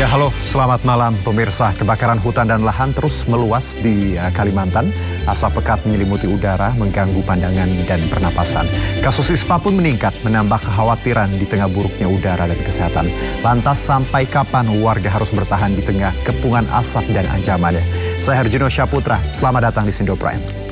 Ya, halo, selamat malam pemirsa. Kebakaran hutan dan lahan terus meluas di Kalimantan. Asap pekat menyelimuti udara, mengganggu pandangan dan pernapasan. Kasus ispa pun meningkat, menambah kekhawatiran di tengah buruknya udara dan kesehatan. Lantas sampai kapan warga harus bertahan di tengah kepungan asap dan ancamannya? Saya Herjuno Syaputra, selamat datang di Sindo Prime.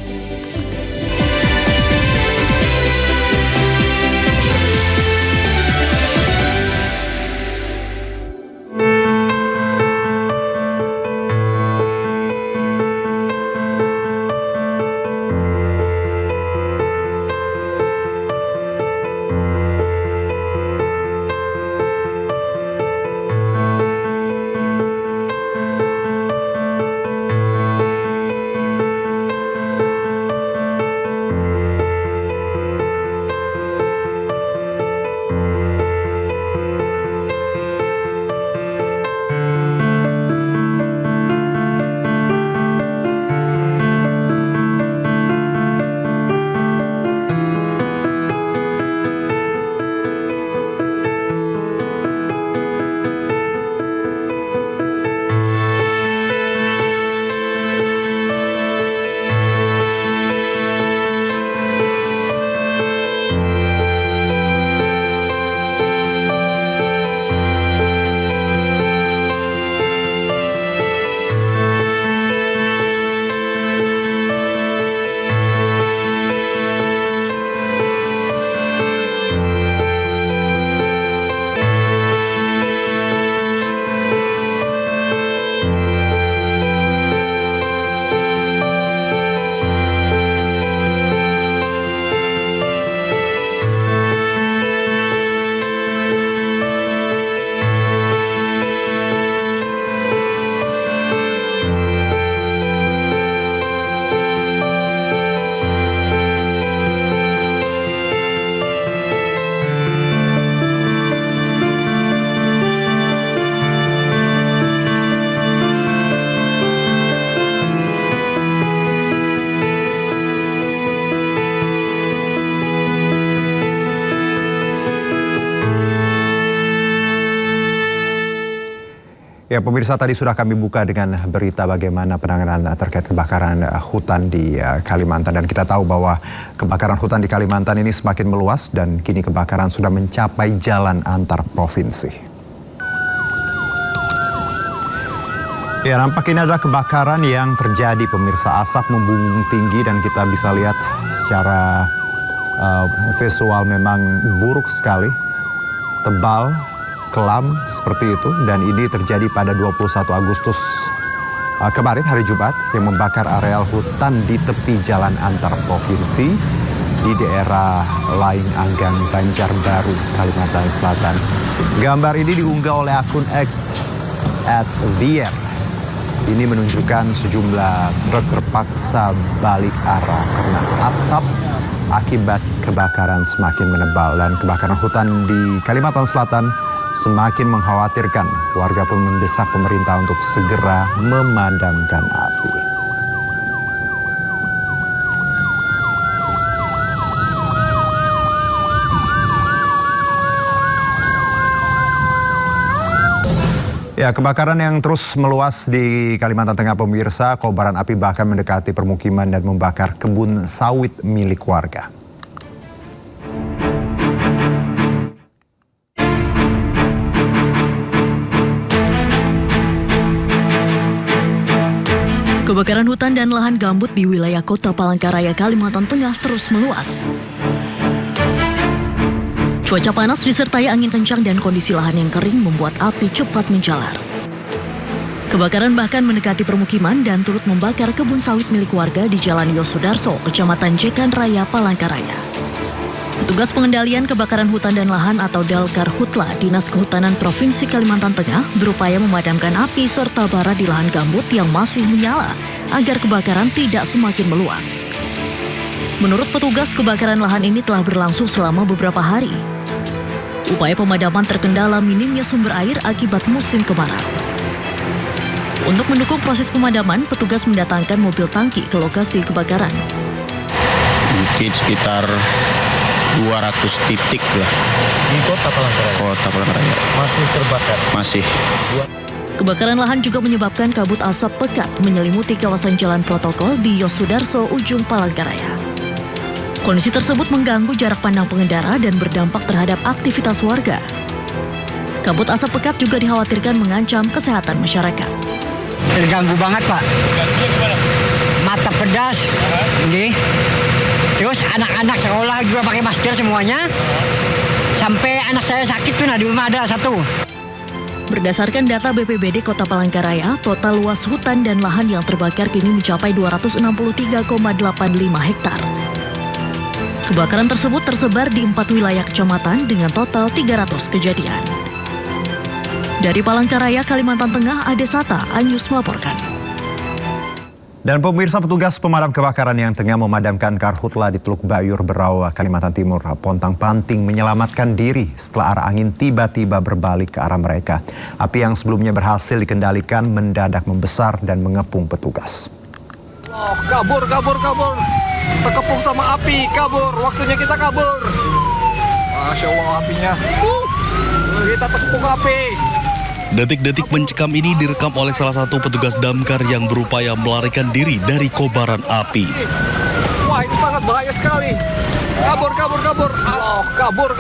Ya, pemirsa, tadi sudah kami buka dengan berita bagaimana penanganan terkait kebakaran hutan di Kalimantan. Dan kita tahu bahwa kebakaran hutan di Kalimantan ini semakin meluas dan kini kebakaran sudah mencapai jalan antar provinsi. Ya, nampak ini adalah kebakaran yang terjadi, pemirsa. Asap membumbung tinggi dan kita bisa lihat secara visual memang buruk sekali, tebal, kelam seperti itu, dan ini terjadi pada 21 Agustus kemarin, hari Jumat, yang membakar areal hutan di tepi jalan antar provinsi di daerah Laing Anggang, Banjarbaru, Kalimantan Selatan. Gambar ini diunggah oleh akun X @vier. Ini menunjukkan sejumlah truk terpaksa balik arah karena asap akibat kebakaran semakin menebal, dan kebakaran hutan di Kalimantan Selatan semakin mengkhawatirkan. Warga pun mendesak pemerintah untuk segera memadamkan api. Ya, kebakaran yang terus meluas di Kalimantan Tengah, pemirsa. Kobaran api bahkan mendekati permukiman dan membakar kebun sawit milik warga. Kebakaran hutan dan lahan gambut di wilayah Kota Palangkaraya, Kalimantan Tengah terus meluas. Cuaca panas disertai angin kencang dan kondisi lahan yang kering membuat api cepat menjalar. Kebakaran bahkan mendekati permukiman dan turut membakar kebun sawit milik warga di Jalan Yosudarso, Kecamatan Jekan Raya, Palangkaraya. Petugas pengendalian kebakaran hutan dan lahan atau Dalkarhutla, Dinas Kehutanan Provinsi Kalimantan Tengah, berupaya memadamkan api serta bara di lahan gambut yang masih menyala agar kebakaran tidak semakin meluas. Menurut petugas, kebakaran lahan ini telah berlangsung selama beberapa hari. Upaya pemadaman terkendala minimnya sumber air akibat musim kemarau. Untuk mendukung proses pemadaman, petugas mendatangkan mobil tangki ke lokasi kebakaran. Mungkin sekitar 200 titik lah. Di Kota Palangkaraya? Kota Palangkaraya. Masih terbakar? Masih. Kebakaran lahan juga menyebabkan kabut asap pekat menyelimuti kawasan jalan protokol di Yosudarso, ujung Palangkaraya. Kondisi tersebut mengganggu jarak pandang pengendara dan berdampak terhadap aktivitas warga. Kabut asap pekat juga dikhawatirkan mengancam kesehatan masyarakat. Terganggu banget, Pak. Mata pedas, ini. Terus anak-anak sekolah juga pakai masker semuanya. Sampai anak saya sakit tuh, di rumah ada satu. Berdasarkan data BPBD Kota Palangkaraya, total luas hutan dan lahan yang terbakar kini mencapai 263,85 hektar. Kebakaran tersebut tersebar di 4 wilayah kecamatan dengan total 300 kejadian. Dari Palangkaraya, Kalimantan Tengah, Ade Sata, Anyus melaporkan. Dan pemirsa, petugas pemadam kebakaran yang tengah memadamkan karhutla di Teluk Bayur, Berau, Kalimantan Timur, pontang-panting menyelamatkan diri setelah arah angin tiba-tiba berbalik ke arah mereka. Api yang sebelumnya berhasil dikendalikan mendadak membesar dan mengepung petugas. Oh, kabur. Terkepung sama api, kabur. Waktunya kita kabur. Masya Allah apinya. Kita terkepung api. Detik-detik mencekam ini direkam oleh salah satu petugas damkar yang berupaya melarikan diri dari kobaran api. Wah, ini sangat bahaya sekali. Kabur. Allah, kabur.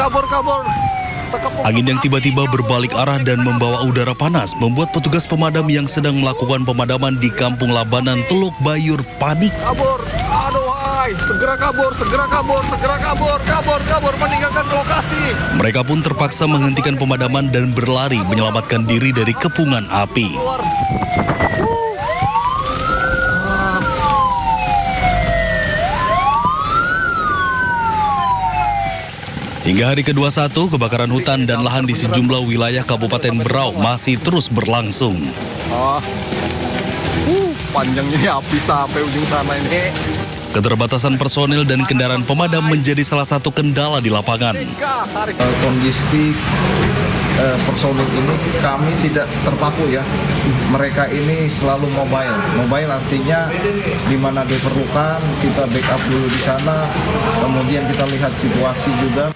Angin yang tiba-tiba berbalik arah dan membawa udara panas membuat petugas pemadam yang sedang melakukan pemadaman di Kampung Labanan, Teluk Bayur panik. Kabur. Aduh, segera kabur, meninggalkan lokasi. Mereka pun terpaksa menghentikan pemadaman dan berlari menyelamatkan diri dari kepungan api. Hingga hari ke-21, kebakaran hutan dan lahan di sejumlah wilayah Kabupaten Berau masih terus berlangsung. Panjangnya api sampai ujung sana ini. Keterbatasan personil dan kendaraan pemadam menjadi salah satu kendala di lapangan. Kondisi personil ini kami tidak terpaku ya. Mereka ini selalu mobile. Mobile artinya di mana diperlukan kita backup dulu di sana. Kemudian kita lihat situasi juga.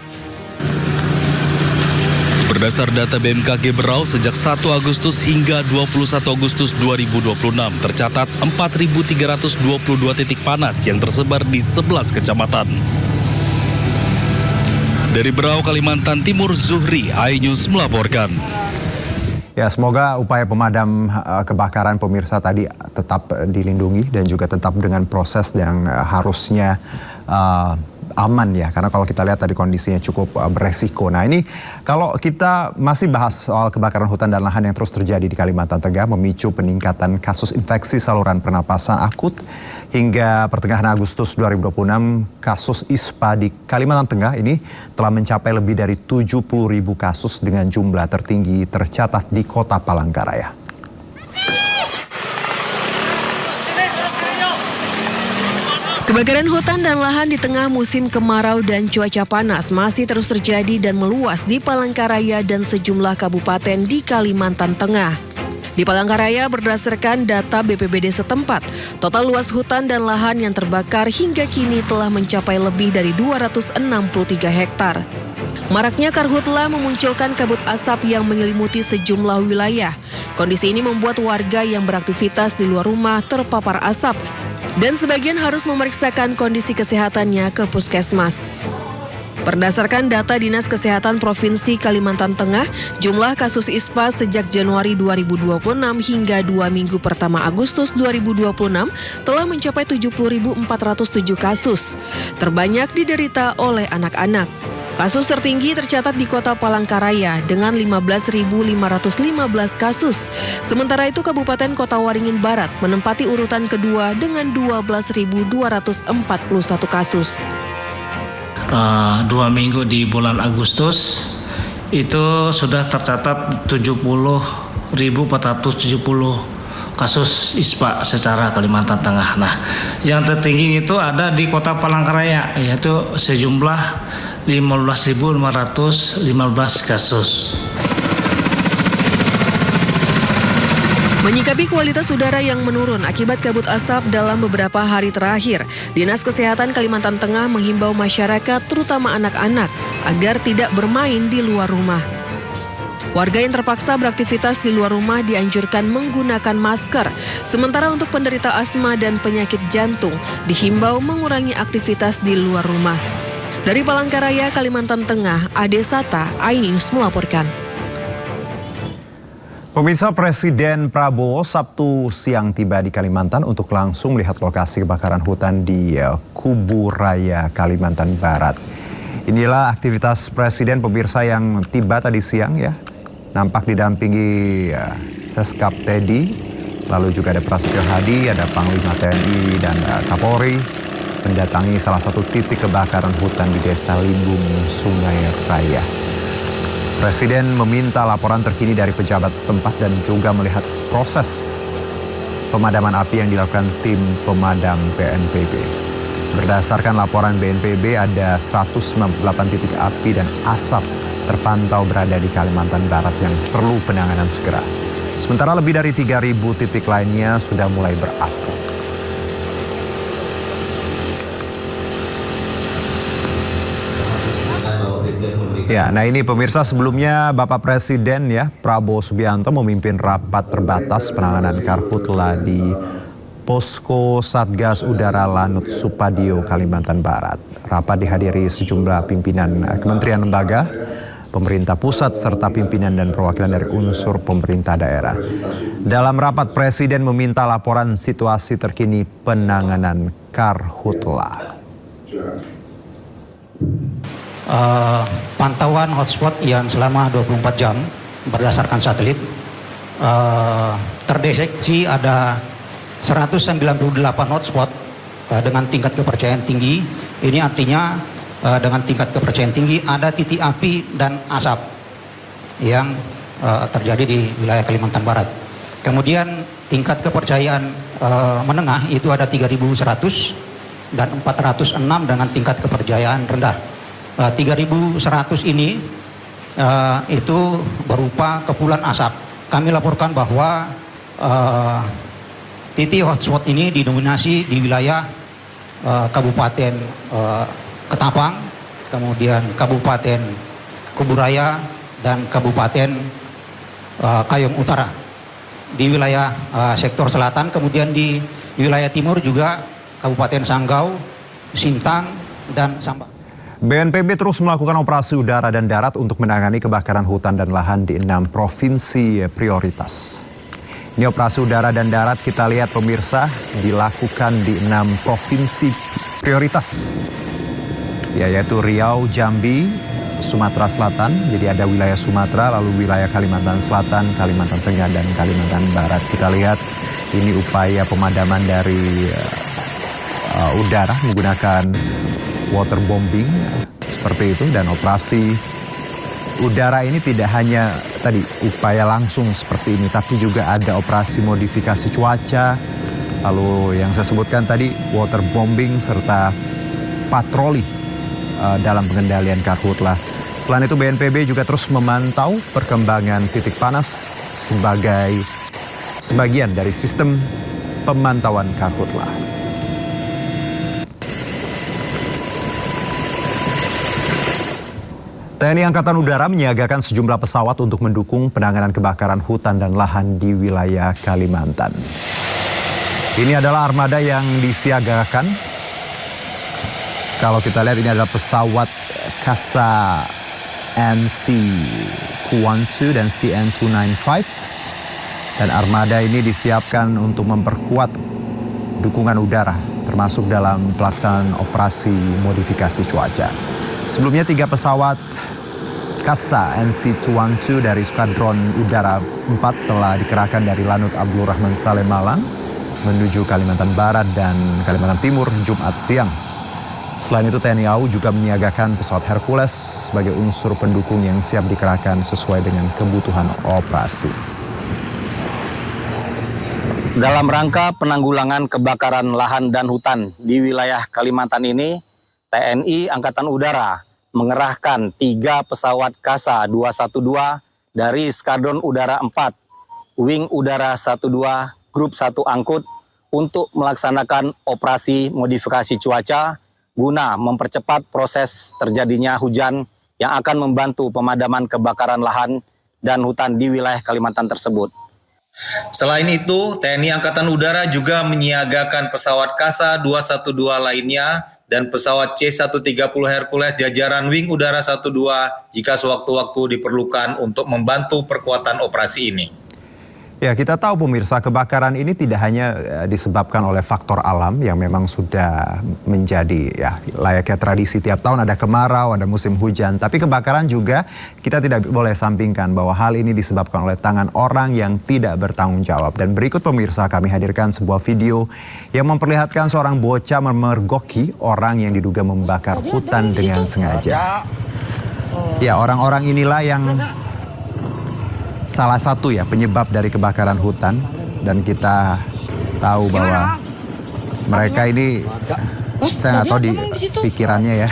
Berdasar data BMKG Berau, sejak 1 Agustus hingga 21 Agustus 2026 tercatat 4.322 titik panas yang tersebar di 11 kecamatan. Dari Berau, Kalimantan Timur, Zuhri, iNews melaporkan. Ya, semoga upaya pemadam kebakaran pemirsa tadi tetap dilindungi dan juga tetap dengan proses yang harusnya aman ya, karena kalau kita lihat tadi kondisinya cukup beresiko. Nah, ini kalau kita masih bahas soal kebakaran hutan dan lahan yang terus terjadi di Kalimantan Tengah memicu peningkatan kasus infeksi saluran pernapasan akut. Hingga pertengahan Agustus 2026, kasus ISPA di Kalimantan Tengah ini telah mencapai lebih dari 70.000 kasus dengan jumlah tertinggi tercatat di Kota Palangkaraya. Kebakaran hutan dan lahan di tengah musim kemarau dan cuaca panas masih terus terjadi dan meluas di Palangkaraya dan sejumlah kabupaten di Kalimantan Tengah. Di Palangkaraya, berdasarkan data BPBD setempat, total luas hutan dan lahan yang terbakar hingga kini telah mencapai lebih dari 263 hektar. Maraknya karhutla memunculkan kabut asap yang menyelimuti sejumlah wilayah. Kondisi ini membuat warga yang beraktivitas di luar rumah terpapar asap dan sebagian harus memeriksakan kondisi kesehatannya ke puskesmas. Berdasarkan data Dinas Kesehatan Provinsi Kalimantan Tengah, jumlah kasus ISPA sejak Januari 2026 hingga 2 minggu pertama Agustus 2026 telah mencapai 70.407 kasus. Terbanyak diderita oleh anak-anak. Kasus tertinggi tercatat di Kota Palangkaraya dengan 15.515 kasus. Sementara itu Kabupaten Kota Waringin Barat menempati urutan kedua dengan 12.241 kasus. 2 minggu di bulan Agustus itu sudah tercatat 70.470 kasus ISPA secara Kalimantan Tengah. Nah, yang tertinggi itu ada di Kota Palangkaraya, yaitu sejumlah 15.515 kasus. Menyikapi kualitas udara yang menurun akibat kabut asap dalam beberapa hari terakhir, Dinas Kesehatan Kalimantan Tengah menghimbau masyarakat, terutama anak-anak, agar tidak bermain di luar rumah. Warga yang terpaksa beraktivitas di luar rumah dianjurkan menggunakan masker. Sementara untuk penderita asma dan penyakit jantung dihimbau mengurangi aktivitas di luar rumah. Dari Palangkaraya, Kalimantan Tengah, Ade Sata, iNews melaporkan. Pemirsa, Presiden Prabowo Sabtu siang tiba di Kalimantan untuk langsung melihat lokasi kebakaran hutan di Kubu Raya, Kalimantan Barat. Inilah aktivitas Presiden, pemirsa, yang tiba tadi siang ya. Nampak didampingi Seskap Teddy, lalu juga ada Prasetyo Hadi, ada Panglima TNI dan Kapolri mendatangi salah satu titik kebakaran hutan di Desa Limbung, Sungai Raya. Presiden meminta laporan terkini dari pejabat setempat dan juga melihat proses pemadaman api yang dilakukan tim pemadam BNPB. Berdasarkan laporan BNPB, ada 198 titik api dan asap terpantau berada di Kalimantan Barat yang perlu penanganan segera. Sementara lebih dari 3.000 titik lainnya sudah mulai berasap. Ya, nah ini pemirsa, sebelumnya Bapak Presiden ya Prabowo Subianto memimpin rapat terbatas penanganan karhutla di Posko Satgas Udara Lanut Supadio, Kalimantan Barat. Rapat dihadiri sejumlah pimpinan kementerian lembaga, pemerintah pusat, serta pimpinan dan perwakilan dari unsur pemerintah daerah. Dalam rapat, Presiden meminta laporan situasi terkini penanganan karhutla. Pantauan hotspot yang selama 24 jam berdasarkan satelit terdeteksi ada 198 hotspot dengan tingkat kepercayaan tinggi. Ini artinya dengan tingkat kepercayaan tinggi ada titik api dan asap yang terjadi di wilayah Kalimantan Barat. Kemudian tingkat kepercayaan menengah itu ada 3.100 dan 406 dengan tingkat kepercayaan rendah. 3.100 ini itu berupa kepulan asap. Kami laporkan bahwa titik hotspot ini didominasi di wilayah Kabupaten Ketapang, kemudian Kabupaten Kubu Raya, dan Kabupaten Kayong Utara. Di wilayah sektor selatan, kemudian di wilayah timur juga Kabupaten Sanggau, Sintang, dan Sambak. BNPB terus melakukan operasi udara dan darat untuk menangani kebakaran hutan dan lahan di 6 provinsi prioritas. Ini operasi udara dan darat kita lihat pemirsa dilakukan di 6 provinsi prioritas. Yaitu Riau, Jambi, Sumatera Selatan. Jadi ada wilayah Sumatera, lalu wilayah Kalimantan Selatan, Kalimantan Tengah, dan Kalimantan Barat. Kita lihat ini upaya pemadaman dari udara menggunakan waterbombing seperti itu, dan operasi udara ini tidak hanya tadi upaya langsung seperti ini, tapi juga ada operasi modifikasi cuaca, lalu yang saya sebutkan tadi waterbombing serta patroli dalam pengendalian karhutla. Selain itu BNPB juga terus memantau perkembangan titik panas sebagai sebagian dari sistem pemantauan karhutla. TNI Angkatan Udara menyiagakan sejumlah pesawat untuk mendukung penanganan kebakaran hutan dan lahan di wilayah Kalimantan. Ini adalah armada yang disiagakan. Kalau kita lihat ini adalah pesawat Kasa NC212 dan CN295. Dan armada ini disiapkan untuk memperkuat dukungan udara, termasuk dalam pelaksanaan operasi modifikasi cuaca. Sebelumnya 3 pesawat Kasa NC212 dari Skadron Udara 4 telah dikerahkan dari Lanut Abdul Rahman Saleh Malang menuju Kalimantan Barat dan Kalimantan Timur Jumat siang. Selain itu TNI AU juga menyiagakan pesawat Hercules sebagai unsur pendukung yang siap dikerahkan sesuai dengan kebutuhan operasi. Dalam rangka penanggulangan kebakaran lahan dan hutan di wilayah Kalimantan ini, TNI Angkatan Udara mengerahkan 3 pesawat Kasa 212 dari Skadron Udara 4, Wing Udara 12, Grup 1 Angkut untuk melaksanakan operasi modifikasi cuaca guna mempercepat proses terjadinya hujan yang akan membantu pemadaman kebakaran lahan dan hutan di wilayah Kalimantan tersebut. Selain itu, TNI Angkatan Udara juga menyiagakan pesawat Kasa 212 lainnya dan pesawat C-130 Hercules jajaran Wing Udara 12 jika sewaktu-waktu diperlukan untuk membantu perkuatan operasi ini. Ya, kita tahu pemirsa, kebakaran ini tidak hanya disebabkan oleh faktor alam yang memang sudah menjadi ya layaknya tradisi tiap tahun, ada kemarau, ada musim hujan. Tapi kebakaran juga kita tidak boleh sampingkan bahwa hal ini disebabkan oleh tangan orang yang tidak bertanggung jawab. Dan berikut pemirsa kami hadirkan sebuah video yang memperlihatkan seorang bocah memergoki orang yang diduga membakar hutan dengan sengaja. Ya, orang-orang inilah yang salah satu ya penyebab dari kebakaran hutan, dan kita tahu bahwa mereka ini saya nggak tahu di pikirannya ya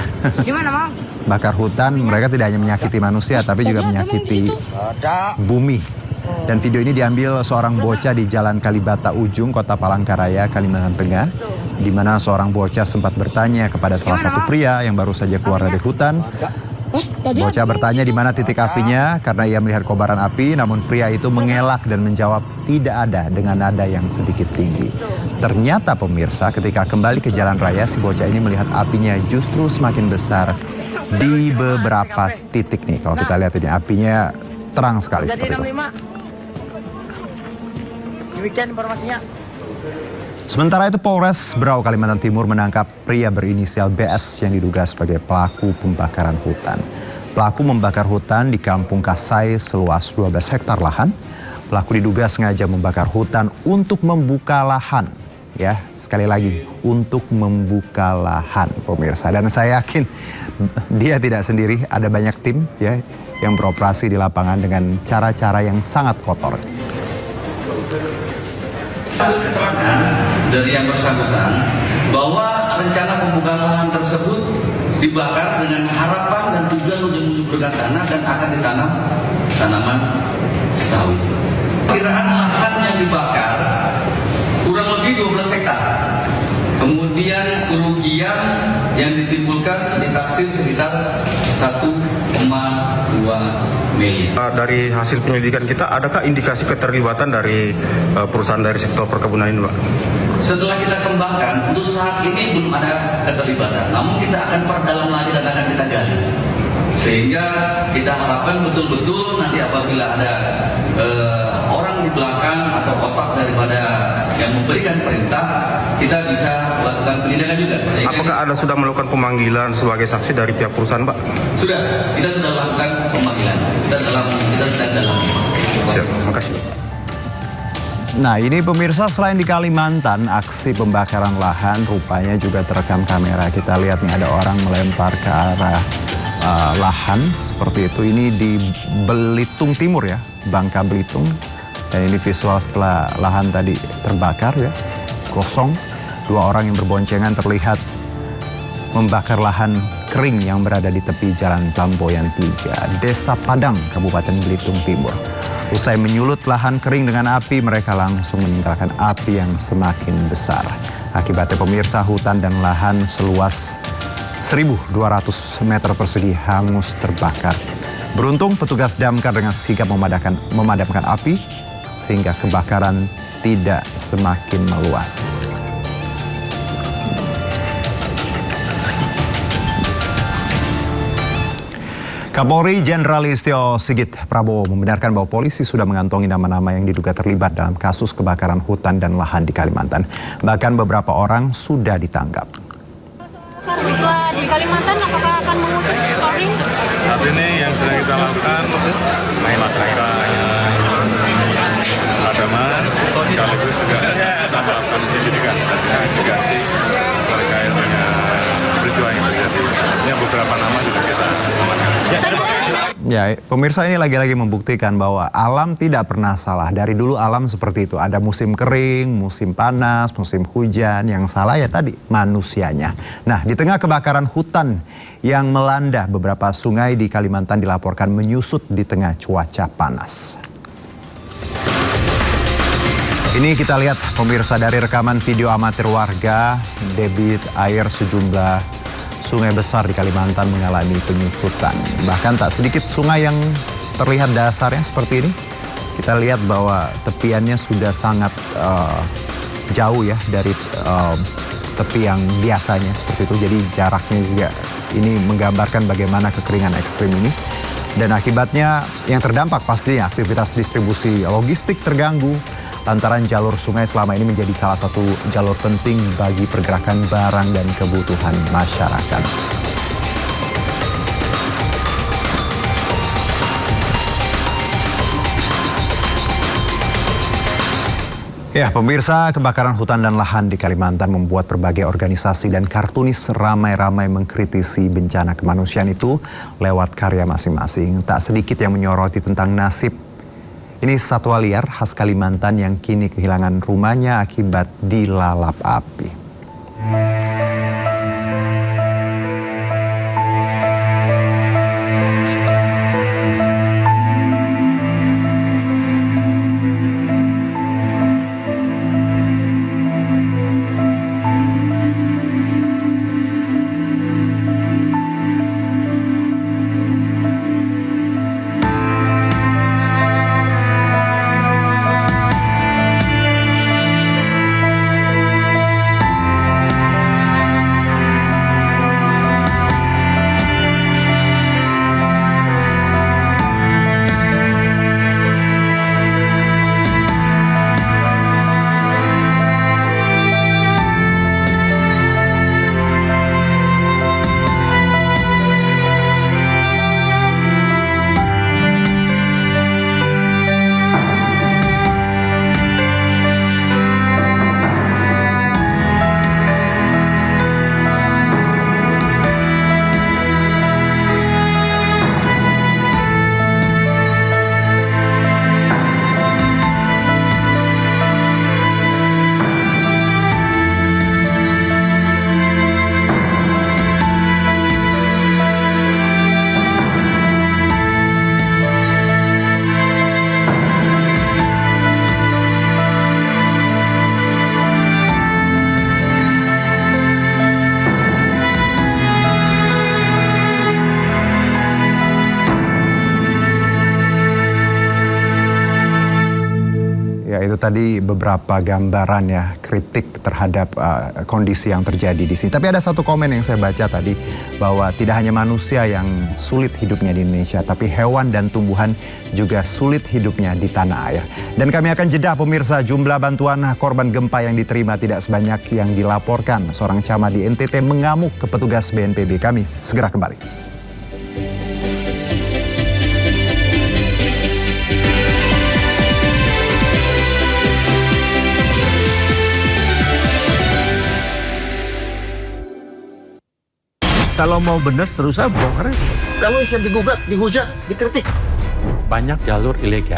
bakar hutan, mereka tidak hanya menyakiti manusia tapi juga menyakiti bumi. Dan video ini diambil seorang bocah di Jalan Kalibata Ujung, Kota Palangkaraya, Kalimantan Tengah, di mana seorang bocah sempat bertanya kepada salah satu pria yang baru saja keluar dari hutan. Bocah bertanya di mana titik apinya karena ia melihat kobaran api, namun pria itu mengelak dan menjawab tidak ada dengan nada yang sedikit tinggi. Ternyata pemirsa, ketika kembali ke jalan raya, si bocah ini melihat apinya justru semakin besar di beberapa titik nih. Kalau kita lihat ini apinya terang sekali seperti itu. Demikian informasinya. Sementara itu Polres Berau, Kalimantan Timur menangkap pria berinisial BS yang diduga sebagai pelaku pembakaran hutan. Pelaku membakar hutan di Kampung Kasai seluas 12 hektar lahan. Pelaku diduga sengaja membakar hutan untuk membuka lahan. Ya, sekali lagi untuk membuka lahan pemirsa. Dan saya yakin dia tidak sendiri, ada banyak tim ya yang beroperasi di lapangan dengan cara-cara yang sangat kotor. Keterangan dari yang bersangkutan bahwa rencana pembukaan lahan tersebut dibakar dengan harapan dan tujuan untuk menyuburkan tanah dan akan ditanam tanaman sawit. Kiraan lahan yang dibakar kurang lebih 12 hektar. Kemudian kerugian yang ditimbulkan ditaksir sekitar 1,2 miliar. Dari hasil penyelidikan kita, adakah indikasi keterlibatan dari perusahaan dari sektor perkebunan ini, Pak? Setelah kita kembangkan, untuk saat ini belum ada keterlibatan. Namun kita akan perdalam lagi dan akan kita gali. Sehingga kita harapkan betul-betul nanti apabila ada orang di belakang atau otak daripada yang memberikan perintah, kita bisa melakukan penindakan juga. Apakah Anda sudah melakukan pemanggilan sebagai saksi dari pihak perusahaan, Pak? Sudah, kita sudah lakukan pemanggilan. Kita sedang dalam. Siap, terima kasih. Nah, ini pemirsa, selain di Kalimantan, aksi pembakaran lahan rupanya juga terekam kamera. Kita lihat nih ada orang melempar ke arah lahan seperti itu. Ini di Belitung Timur ya, Bangka Belitung. Dan ini visual setelah lahan tadi terbakar ya, kosong. Dua orang yang berboncengan terlihat membakar lahan kering yang berada di tepi Jalan Tamboyan 3, Desa Padang, Kabupaten Belitung Timur. Usai menyulut lahan kering dengan api, mereka langsung meninggalkan api yang semakin besar. Akibatnya pemirsa, hutan dan lahan seluas 1.200 meter persegi hangus terbakar. Beruntung petugas damkar dengan sigap memadamkan api sehingga kebakaran tidak semakin meluas. Kapolri Jenderal Listio Sigit Prabowo membenarkan bahwa polisi sudah mengantongi nama-nama yang diduga terlibat dalam kasus kebakaran hutan dan lahan di Kalimantan. Bahkan beberapa orang sudah ditangkap. Di Kalimantan apakah akan mengusut Polri? Saat ini yang sedang kita lakukan pemadaman, sekaligus juga kita melakukan penyelidikan investigasi terkait dengan peristiwa yang terjadi. Ini beberapa nama juga kita amankan. Ya, pemirsa, ini lagi-lagi membuktikan bahwa alam tidak pernah salah. Dari dulu alam seperti itu. Ada musim kering, musim panas, musim hujan. Yang salah ya tadi manusianya. Nah, di tengah kebakaran hutan yang melanda, beberapa sungai di Kalimantan dilaporkan menyusut di tengah cuaca panas. Ini kita lihat pemirsa dari rekaman video amatir warga, debit air sejumlah sungai besar di Kalimantan mengalami penyusutan. Bahkan tak sedikit sungai yang terlihat dasarnya seperti ini. Kita lihat bahwa tepiannya sudah sangat jauh ya dari tepi yang biasanya seperti itu. Jadi jaraknya juga ini menggambarkan bagaimana kekeringan ekstrim ini. Dan akibatnya yang terdampak pastinya aktivitas distribusi logistik terganggu lantaran jalur sungai selama ini menjadi salah satu jalur penting bagi pergerakan barang dan kebutuhan masyarakat. Ya, pemirsa, kebakaran hutan dan lahan di Kalimantan membuat berbagai organisasi dan kartunis ramai-ramai mengkritisi bencana kemanusiaan itu lewat karya masing-masing. Tak sedikit yang menyoroti tentang nasib ini satwa liar khas Kalimantan yang kini kehilangan rumahnya akibat dilalap api. Ya, itu tadi beberapa gambaran ya kritik terhadap kondisi yang terjadi di sini. Tapi ada satu komen yang saya baca tadi bahwa tidak hanya manusia yang sulit hidupnya di Indonesia, tapi hewan dan tumbuhan juga sulit hidupnya di tanah air. Dan kami akan jeda pemirsa, jumlah bantuan korban gempa yang diterima tidak sebanyak yang dilaporkan. Seorang camat di NTT mengamuk ke petugas BNPB. Kami segera kembali. Kalau mau benar terus saya bongkar. Kamu siap digugat, dihujat, dikritik. Banyak jalur ilegal.